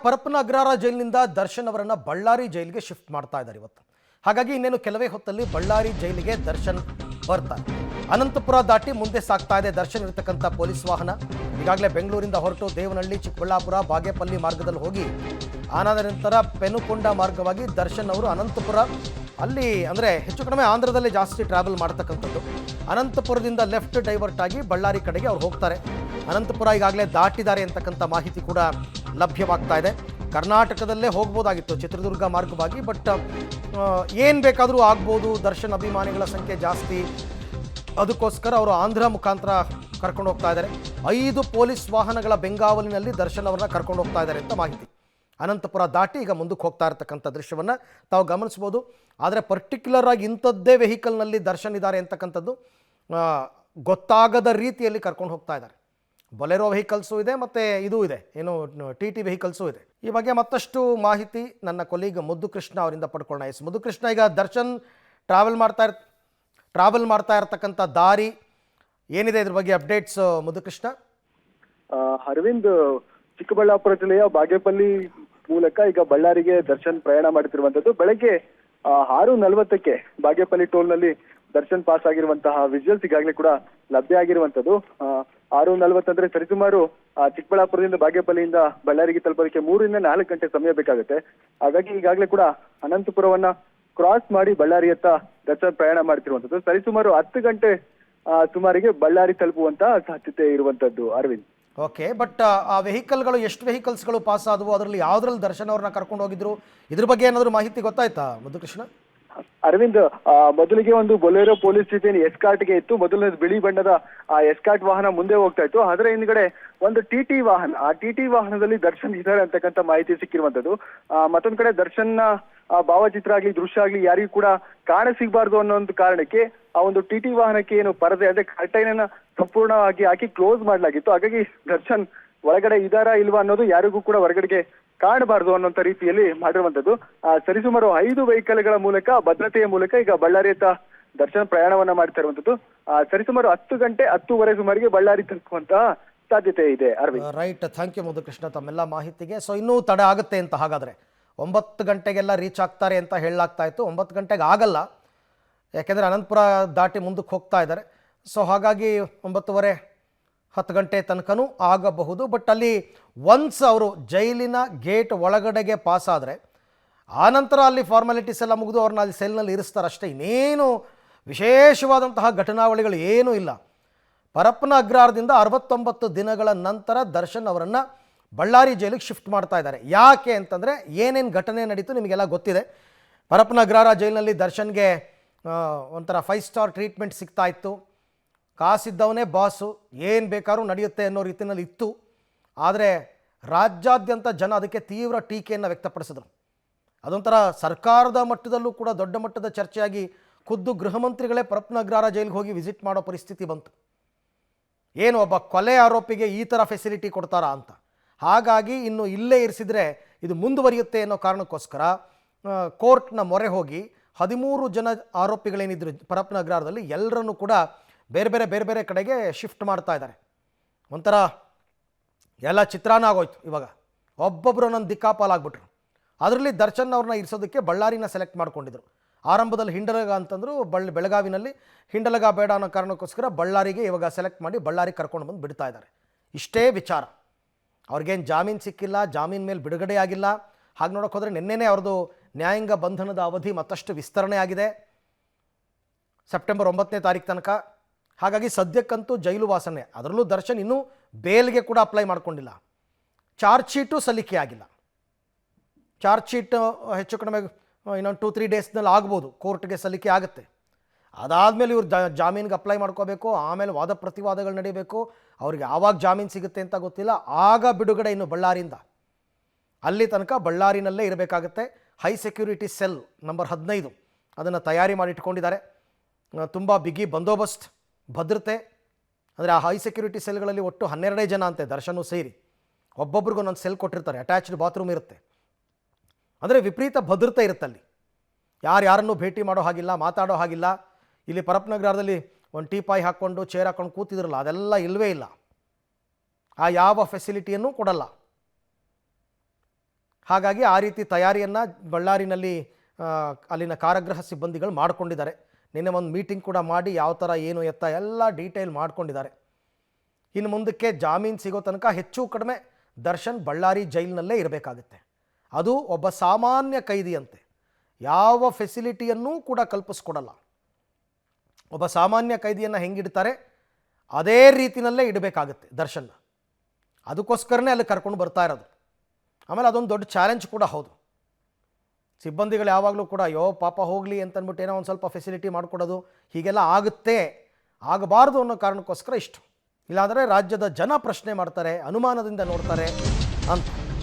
ಪರಪ್ಪನ ಅಗ್ರಹಾರ ಜೈಲಿನಿಂದ ದರ್ಶನ್ ಅವರನ್ನು ಬಳ್ಳಾರಿ ಜೈಲಿಗೆ ಶಿಫ್ಟ್ ಮಾಡ್ತಾ ಇದ್ದಾರೆ ಇವತ್ತು. ಹಾಗಾಗಿ ಇನ್ನೇನು ಕೆಲವೇ ಹೊತ್ತಲ್ಲಿ ಬಳ್ಳಾರಿ ಜೈಲಿಗೆ ದರ್ಶನ್ ಬರ್ತಾರೆ. ಅನಂತಪುರ ದಾಟಿ ಮುಂದೆ ಸಾಗ್ತಾ ಇದೆ ದರ್ಶನ್ ಇರತಕ್ಕಂಥ ಪೊಲೀಸ್ ವಾಹನ. ಈಗಾಗಲೇ ಬೆಂಗಳೂರಿಂದ ಹೊರಟು ದೇವನಹಳ್ಳಿ, ಚಿಕ್ಕಬಳ್ಳಾಪುರ, ಬಾಗೇಪಲ್ಲಿ ಮಾರ್ಗದಲ್ಲಿ ಹೋಗಿ ಆನಾದ ನಂತರ ಪೆನುಕೊಂಡ ಮಾರ್ಗವಾಗಿ ದರ್ಶನ್ ಅವರು ಅನಂತಪುರ, ಅಲ್ಲಿ ಅಂದರೆ ಹೆಚ್ಚು ಕಡಿಮೆ ಆಂಧ್ರದಲ್ಲೇ ಜಾಸ್ತಿ ಟ್ರಾವೆಲ್ ಮಾಡ್ತಕ್ಕಂಥದ್ದು. ಅನಂತಪುರದಿಂದ ಲೆಫ್ಟ್ ಡೈವರ್ಟ್ ಆಗಿ ಬಳ್ಳಾರಿ ಕಡೆಗೆ ಅವ್ರು ಹೋಗ್ತಾರೆ. ಅನಂತಪುರ ಈಗಾಗಲೇ ದಾಟಿದ್ದಾರೆ ಅಂತಕ್ಕಂಥ ಮಾಹಿತಿ ಕೂಡ ಲಭ್ಯವಾಗ್ತಾ ಇದೆ. ಕರ್ನಾಟಕದಲ್ಲೇ ಹೋಗ್ಬೋದಾಗಿತ್ತು ಚಿತ್ರದುರ್ಗ ಮಾರ್ಗವಾಗಿ, ಬಟ್ ಏನು ಬೇಕಾದರೂ ಆಗ್ಬೋದು, ದರ್ಶನ್ ಅಭಿಮಾನಿಗಳ ಸಂಖ್ಯೆ ಜಾಸ್ತಿ, ಅದಕ್ಕೋಸ್ಕರ ಅವರು ಆಂಧ್ರ ಮುಖಾಂತರ ಕರ್ಕೊಂಡು ಹೋಗ್ತಾ ಇದ್ದಾರೆ. 5 ಪೊಲೀಸ್ ವಾಹನಗಳ ಬೆಂಗಾವಲಿನಲ್ಲಿ ದರ್ಶನ್ ಅವರನ್ನ ಕರ್ಕೊಂಡು ಹೋಗ್ತಾ ಇದ್ದಾರೆ ಅಂತ ಮಾಹಿತಿ. ಅನಂತಪುರ ದಾಟಿ ಈಗ ಮುಂದಕ್ಕೆ ಹೋಗ್ತಾ ಇರತಕ್ಕಂಥ ದೃಶ್ಯವನ್ನು ತಾವು ಗಮನಿಸ್ಬೋದು. ಆದರೆ ಪರ್ಟಿಕ್ಯುಲರ್ ಆಗಿ ಇಂಥದ್ದೇ ವೆಹಿಕಲ್ನಲ್ಲಿ ದರ್ಶನ್ ಇದ್ದಾರೆ ಅಂತಕ್ಕಂಥದ್ದು ಗೊತ್ತಾಗದ ರೀತಿಯಲ್ಲಿ ಕರ್ಕೊಂಡು ಹೋಗ್ತಾ ಇದ್ದಾರೆ. ಬೊಲೆರೋ ವೆಹಿಕಲ್ಸು ಇದೆ ಮತ್ತು ಇದೂ ಇದೆ, ಏನು ಟಿ ವೆಹಿಕಲ್ಸು ಇದೆ. ಈ ಬಗ್ಗೆ ಮತ್ತಷ್ಟು ಮಾಹಿತಿ ನನ್ನ ಕೊಲೀಗ್ ಮುದ್ದುಕೃಷ್ಣ ಅವರಿಂದ ಪಡ್ಕೊಳ್ಳೋಣ. ಮುದ್ದುಕೃಷ್ಣ, ಈಗ ದರ್ಶನ್ ಟ್ರಾವೆಲ್ ಮಾಡ್ತಾ ಇರತಕ್ಕಂಥ ದಾರಿ ಏನಿದೆ, ಇದ್ರ ಬಗ್ಗೆ ಅಪ್ಡೇಟ್ಸ್ ಮುದ್ದುಕೃಷ್ಣ? ಅರವಿಂದ್, ಚಿಕ್ಕಬಳ್ಳಾಪುರ ಜಿಲ್ಲೆಯ ಬಾಗೇಪಲ್ಲಿ ಮೂಲಕ ಈಗ ಬಳ್ಳಾರಿಗೆ ದರ್ಶನ್ ಪ್ರಯಾಣ ಮಾಡುತ್ತಿರುವಂತದ್ದು. ಬೆಳಗ್ಗೆ 6:40ಕ್ಕೆ ಬಾಗೇಪಲ್ಲಿ ಟೋಲ್ನಲ್ಲಿ ದರ್ಶನ್ ಪಾಸ್ ಆಗಿರುವಂತಹ ವಿಜುವಲ್ಸ್ ಈಗಾಗಲೇ ಕೂಡ ಲಭ್ಯ ಆಗಿರುವಂತದ್ದು. 6:40 ಅಂದ್ರೆ ಸರಿಸುಮಾರು ಚಿಕ್ಕಬಳ್ಳಾಪುರದಿಂದ ಬಾಗೇಪಲ್ಲಿಯಿಂದ ಬಳ್ಳಾರಿಗೆ ತಲುಪೋದಕ್ಕೆ 3 ರಿಂದ 4 ಗಂಟೆ ಸಮಯ ಬೇಕಾಗುತ್ತೆ. ಹಾಗಾಗಿ ಈಗಾಗಲೇ ಕೂಡ ಅನಂತಪುರವನ್ನ ಕ್ರಾಸ್ ಮಾಡಿ ಬಳ್ಳಾರಿಯತ್ತ ದರ್ಶನ್ ಪ್ರಯಾಣ ಮಾಡ್ತಿರುವಂತದ್ದು. ಸರಿಸುಮಾರು 10 ಗಂಟೆ ಸುಮಾರಿಗೆ ಬಳ್ಳಾರಿ ತಲುಪುವಂತಹ ಸಾಧ್ಯತೆ ಇರುವಂತದ್ದು ಅರವಿಂದ್. ಓಕೆ, ಬಟ್ ಆ ವೆಹಿಕಲ್ಗಳು ಎಷ್ಟು ವೆಹಿಕಲ್ಸ್ಗಳು ಪಾಸ್ ಆದವು, ಅದರಲ್ಲಿ ಯಾವುದ್ರಲ್ಲಿ ದರ್ಶನ್ ಅವ್ರನ್ನ ಕರ್ಕೊಂಡು ಹೋಗಿದ್ರು, ಇದ್ರ ಬಗ್ಗೆ ಏನಾದರೂ ಮಾಹಿತಿ ಗೊತ್ತಾಯ್ತಾ ಮುದ್ದುಕೃಷ್ಣ? ಅರವಿಂದ್, ಮೊದಲಿಗೆ ಒಂದು ಬೊಲೆರೋ ಪೊಲೀಸ್ ಜೀಪಿನ ಎಸ್ಕಾರ್ಟ್ಗೆ ಇತ್ತು. ಮೊದಲನೇ ಬಿಳಿ ಬಣ್ಣದ ಆ ಎಸ್ಕಾರ್ಟ್ ವಾಹನ ಮುಂದೆ ಹೋಗ್ತಾ ಇತ್ತು. ಅದರ ಹಿಂದ್ಗಡೆ ಒಂದು ಟಿ ವಾಹನ, ಆ ಟಿ ವಾಹನದಲ್ಲಿ ದರ್ಶನ್ ಇದ್ದಾರೆ ಅಂತಕ್ಕಂಥ ಮಾಹಿತಿ ಸಿಕ್ಕಿರುವಂತದ್ದು. ಮತ್ತೊಂದ್ ಕಡೆ ದರ್ಶನ್ನ ಭಾವಚಿತ್ರ ಆಗ್ಲಿ, ದೃಶ್ಯ ಆಗ್ಲಿ ಯಾರಿಗೂ ಕೂಡ ಕಾಣ ಸಿಗಬಾರ್ದು ಅನ್ನೋ ಒಂದು ಕಾರಣಕ್ಕೆ ಆ ಒಂದು ಟಿ ವಾಹನಕ್ಕೆ ಏನು ಪರದೆ ಅಂದ್ರೆ ಕರ್ಟೈನ್ ಅನ್ನ ಸಂಪೂರ್ಣವಾಗಿ ಹಾಕಿ ಕ್ಲೋಸ್ ಮಾಡಲಾಗಿತ್ತು. ಹಾಗಾಗಿ ದರ್ಶನ್ ಒಳಗಡೆ ಇದಾರಾ ಇಲ್ವಾ ಅನ್ನೋದು ಯಾರಿಗೂ ಕೂಡ ಹೊರಗಡೆಗೆ ಕಾಣಬಾರ್ದು ಅನ್ನೋಂಥ ರೀತಿಯಲ್ಲಿ ಮಾಡಿರುವಂತದ್ದು. ಸರಿಸುಮಾರು 5 ವೆಹಿಕಲ್ಗಳ ಮೂಲಕ, ಭದ್ರತೆಯ ಮೂಲಕ ಈಗ ಬಳ್ಳಾರಿಯತ್ತ ದರ್ಶನ್ ಪ್ರಯಾಣವನ್ನ ಮಾಡ್ತಾ ಇರುವಂತದ್ದು. ಸರಿಸುಮಾರು 10 ಗಂಟೆ 10:30 ಸುಮಾರಿಗೆ ಬಳ್ಳಾರಿ ತಲುಪುವಂತಹ ಸಾಧ್ಯತೆ ಇದೆ Arvind. Right, thank you Muddukrishna ತಮ್ಮೆಲ್ಲ ಮಾಹಿತಿಗೆ. ಸೊ ಇನ್ನೂ ತಡ ಆಗುತ್ತೆ ಅಂತ ಹಾಗಾದ್ರೆ 9 ಗಂಟೆಗೆಲ್ಲ ರೀಚ್ ಆಗ್ತಾರೆ ಅಂತ ಹೇಳಲಾಗ್ತಾ ಇತ್ತು. 9 ಗಂಟೆಗೆ ಆಗಲ್ಲ, ಯಾಕೆಂದರೆ ಅನಂತಪುರ ದಾಟಿ ಮುಂದಕ್ಕೆ ಹೋಗ್ತಾ ಇದ್ದಾರೆ. ಸೊ ಹಾಗಾಗಿ 9:30 10 ಗಂಟೆ ತನಕನೂ ಆಗಬಹುದು. ಬಟ್ ಅಲ್ಲಿ ಒನ್ಸ್ ಅವರು ಜೈಲಿನ ಗೇಟ್ ಒಳಗಡೆಗೆ ಪಾಸ್ ಆದರೆ ಆನಂತರ ಅಲ್ಲಿ ಫಾರ್ಮಾಲಿಟೀಸ್ ಎಲ್ಲ ಮುಗಿದು ಅವ್ರನ್ನ ಅಲ್ಲಿ ಸೆಲ್ನಲ್ಲಿ ಇರಿಸ್ತಾರೆ ಅಷ್ಟೇ. ಇನ್ನೇನು ವಿಶೇಷವಾದಂತಹ ಘಟನಾವಳಿಗಳು ಏನೂ ಇಲ್ಲ. ಪರಪ್ಪನ ಅಗ್ರಹಾರದಿಂದ 69 ದಿನಗಳ ನಂತರ ದರ್ಶನ್ ಅವರನ್ನು ಬಳ್ಳಾರಿ ಜೈಲಿಗೆ ಶಿಫ್ಟ್ ಮಾಡ್ತಾ ಇದ್ದಾರೆ. ಯಾಕೆ ಅಂತಂದರೆ ಏನೇನು ಘಟನೆ ನಡೀತು ನಿಮಗೆಲ್ಲ ಗೊತ್ತಿದೆ. ಪರಪ್ಪನ ಅಗ್ರಹಾರ ಜೈಲಿನಲ್ಲಿ ದರ್ಶನ್ಗೆ ಒಂಥರ 5 ಸ್ಟಾರ್ ಟ್ರೀಟ್ಮೆಂಟ್ ಸಿಗ್ತಾ ಇತ್ತು. ಕಾಸಿದ್ದವನೇ ಬಾಸು, ಏನು ಬೇಕಾದ್ರೂ ನಡೆಯುತ್ತೆ ಅನ್ನೋ ರೀತಿಯಲ್ಲಿ ಇತ್ತು. ಆದರೆ ರಾಜ್ಯಾದ್ಯಂತ ಜನ ಅದಕ್ಕೆ ತೀವ್ರ ಟೀಕೆಯನ್ನು ವ್ಯಕ್ತಪಡಿಸಿದ್ರು. ಅದೊಂಥರ ಸರ್ಕಾರದ ಮಟ್ಟದಲ್ಲೂ ಕೂಡ ದೊಡ್ಡ ಮಟ್ಟದ ಚರ್ಚೆಯಾಗಿ ಖುದ್ದು ಗೃಹ ಮಂತ್ರಿಗಳೇ ಪರಪ್ಪನ ಅಗ್ರಹಾರ ಜೈಲಿಗೆ ಹೋಗಿ ವಿಸಿಟ್ ಮಾಡೋ ಪರಿಸ್ಥಿತಿ ಬಂತು. ಏನು ಒಬ್ಬ ಕೊಲೆ ಆರೋಪಿಗೆ ಈ ಥರ ಫೆಸಿಲಿಟಿ ಕೊಡ್ತಾರಾ ಅಂತ. ಹಾಗಾಗಿ ಇನ್ನು ಇಲ್ಲೇ ಇರಿಸಿದರೆ ಇದು ಮುಂದುವರಿಯುತ್ತೆ ಅನ್ನೋ ಕಾರಣಕ್ಕೋಸ್ಕರ ಕೋರ್ಟ್ನ ಮೊರೆ ಹೋಗಿ 13 ಜನ ಆರೋಪಿಗಳೇನಿದ್ರು ಪರಪ್ಪನ ಅಗ್ರಹಾರದಲ್ಲಿ ಎಲ್ಲರನ್ನೂ ಕೂಡ ಬೇರೆ ಬೇರೆ ಕಡೆಗೆ ಶಿಫ್ಟ್ ಮಾಡ್ತಾ ಇದ್ದಾರೆ. ಒಂಥರ ಎಲ್ಲ ಚಿತ್ರಾನ್ನ ಆಗೋಯ್ತು. ಇವಾಗ ಒಬ್ಬೊಬ್ಬರು ನನ್ನ ದಿಕ್ಕಾಪಾಲಾಗ್ಬಿಟ್ರು. ಅದರಲ್ಲಿ ದರ್ಶನ್ ಅವ್ರನ್ನ ಇರಿಸೋದಕ್ಕೆ ಬಳ್ಳಾರಿನ ಸೆಲೆಕ್ಟ್ ಮಾಡ್ಕೊಂಡಿದ್ರು. ಆರಂಭದಲ್ಲಿ ಹಿಂಡಲಗ ಅಂತಂದರು, ಬೆಳಗಾವಿನಲ್ಲಿ ಹಿಂಡಲಗ ಬೇಡ ಅನ್ನೋ ಕಾರಣಕ್ಕೋಸ್ಕರ ಬಳ್ಳಾರಿಗೆ ಇವಾಗ ಸೆಲೆಕ್ಟ್ ಮಾಡಿ ಬಳ್ಳಾರಿ ಕರ್ಕೊಂಡು ಬಂದು ಬಿಡ್ತಾ ಇದ್ದಾರೆ. ಇಷ್ಟೇ ವಿಚಾರ. ಅವ್ರಿಗೇನು ಜಾಮೀನು ಸಿಕ್ಕಿಲ್ಲ, ಜಾಮೀನು ಮೇಲೆ ಬಿಡುಗಡೆ ಆಗಿಲ್ಲ. ಹಾಗೆ ನೋಡೋಕೆ ಹೋದರೆ ನಿನ್ನೆನೇ ಅವ್ರದ್ದು ನ್ಯಾಯಾಂಗ ಬಂಧನದ ಅವಧಿ ಮತ್ತಷ್ಟು ವಿಸ್ತರಣೆ ಆಗಿದೆ, ಸೆಪ್ಟೆಂಬರ್ 9ನೇ ತಾರೀಕು ತನಕ. ಹಾಗಾಗಿ ಸದ್ಯಕ್ಕಂತೂ ಜೈಲು ವಾಸನೆ. ಅದರಲ್ಲೂ ದರ್ಶನ್ ಇನ್ನೂ ಬೇಲ್ಗೆ ಕೂಡ ಅಪ್ಲೈ ಮಾಡ್ಕೊಂಡಿಲ್ಲ. ಚಾರ್ಜ್ ಶೀಟು ಸಲ್ಲಿಕೆ ಆಗಿಲ್ಲ. ಚಾರ್ಜ್ ಶೀಟ್ ಹೆಚ್ಚು ಕಡಿಮೆ ಇನ್ನೊಂದು 2-3 ಡೇಸ್ನಲ್ಲಿ ಆಗ್ಬೋದು, ಕೋರ್ಟ್ಗೆ ಸಲ್ಲಿಕೆ ಆಗುತ್ತೆ. ಅದಾದಮೇಲೆ ಇವ್ರು ಜಾಮೀನಿಗೆ ಅಪ್ಲೈ ಮಾಡ್ಕೋಬೇಕು, ಆಮೇಲೆ ವಾದ ಪ್ರತಿವಾದಗಳು ನಡೀಬೇಕು. ಅವ್ರಿಗೆ ಆವಾಗ ಜಾಮೀನು ಸಿಗುತ್ತೆ ಅಂತ ಗೊತ್ತಿಲ್ಲ. ಆಗ ಬಿಡುಗಡೆ ಇನ್ನು ಬಳ್ಳಾರಿಯಿಂದ. ಅಲ್ಲಿ ತನಕ ಬಳ್ಳಾರಿನಲ್ಲೇ ಇರಬೇಕಾಗತ್ತೆ. ಹೈ ಸೆಕ್ಯೂರಿಟಿ ಸೆಲ್ ನಂಬರ್ 15 ಅದನ್ನು ತಯಾರಿ ಮಾಡಿ ಇಟ್ಕೊಂಡಿದ್ದಾರೆ. ತುಂಬ ಬಿಗಿ ಬಂದೋಬಸ್ತ್, ಭದ್ರತೆ. ಅಂದರೆ ಆ ಹೈ ಸೆಕ್ಯೂರಿಟಿ ಸೆಲ್ಗಳಲ್ಲಿ ಒಟ್ಟು 12 ಜನ ಅಂತೆ, ದರ್ಶನೂ ಸೇರಿ. ಒಬ್ಬೊಬ್ರಿಗೂ ಒಂದೊಂದು ಸೆಲ್ ಕೊಟ್ಟಿರ್ತಾರೆ, ಅಟ್ಯಾಚ್ಡ್ ಬಾತ್ರೂಮ್ ಇರುತ್ತೆ. ಅಂದರೆ ವಿಪರೀತ ಭದ್ರತೆ ಇರುತ್ತೆ ಅಲ್ಲಿ. ಯಾರನ್ನೂ ಭೇಟಿ ಮಾಡೋ ಹಾಗಿಲ್ಲ, ಮಾತಾಡೋ ಹಾಗಿಲ್ಲ. ಇಲ್ಲಿ ಪರಪ್ಪನ ಅಗ್ರಹಾರದಲ್ಲಿ ಒಂದು ಟೀಪಾಯಿ ಹಾಕ್ಕೊಂಡು ಚೇರ್ ಹಾಕ್ಕೊಂಡು ಕೂತಿದ್ರಲ್ಲ, ಅದೆಲ್ಲ ಇಲ್ಲವೇ ಇಲ್ಲ. ಆ ಯಾವ ಫೆಸಿಲಿಟಿಯನ್ನು ಕೊಡಲ್ಲ. ಹಾಗಾಗಿ ಆ ರೀತಿ ತಯಾರಿಯನ್ನು ಬಳ್ಳಾರಿನಲ್ಲಿ ಅಲ್ಲಿನ ಕಾರಾಗೃಹ ಸಿಬ್ಬಂದಿಗಳು ಮಾಡಿಕೊಂಡಿದ್ದಾರೆ. ನಿನ್ನೆ ಒಂದು ಮೀಟಿಂಗ್ ಕೂಡ ಮಾಡಿ ಯಾವ ಥರ ಏನು ಎತ್ತ ಎಲ್ಲ ಡೀಟೇಲ್ ಮಾಡ್ಕೊಂಡಿದ್ದಾರೆ. ಇನ್ನು ಮುಂದಕ್ಕೆ ಜಾಮೀನು ಸಿಗೋ ತನಕ ಹೆಚ್ಚು ಕಡಿಮೆ ದರ್ಶನ್ ಬಳ್ಳಾರಿ ಜೈಲಿನಲ್ಲೇ ಇರಬೇಕಾಗುತ್ತೆ. ಅದು ಒಬ್ಬ ಸಾಮಾನ್ಯ ಕೈದಿಯಂತೆ ಯಾವ ಫೆಸಿಲಿಟಿಯನ್ನೂ ಕೂಡ ಕಲ್ಪಿಸ್ಕೊಡಲ್ಲ. ಒಬ್ಬ ಸಾಮಾನ್ಯ ಕೈದಿಯನ್ನು ಹೆಂಗಿಡ್ತಾರೆ ಅದೇ ರೀತಿಯಲ್ಲೇ ಇಡಬೇಕಾಗುತ್ತೆ ದರ್ಶನ್ನ. ಅದಕ್ಕೋಸ್ಕರನೇ ಅಲ್ಲಿ ಕರ್ಕೊಂಡು ಬರ್ತಾ ಇರೋದು. ಆಮೇಲೆ ಅದೊಂದು ದೊಡ್ಡ ಚಾಲೆಂಜ್ ಕೂಡ ಹೌದು. ಸಿಬ್ಬಂದಿಗಳು ಯಾವಾಗಲೂ ಕೂಡ ಅಯ್ಯೋ ಪಾಪ ಹೋಗಲಿ ಅಂತಂದ್ಬಿಟ್ಟು ಏನೋ ಒಂದು ಸ್ವಲ್ಪ ಫೆಸಿಲಿಟಿ ಮಾಡಿಕೊಡೋದು ಹೀಗೆಲ್ಲ ಆಗುತ್ತೆ, ಆಗಬಾರ್ದು ಅನ್ನೋ ಕಾರಣಕ್ಕೋಸ್ಕರ ಇಷ್ಟು. ಇಲ್ಲಾಂದರೆ ರಾಜ್ಯದ ಜನ ಪ್ರಶ್ನೆ ಮಾಡ್ತಾರೆ, ಅನುಮಾನದಿಂದ ನೋಡ್ತಾರೆ ಅಂತ.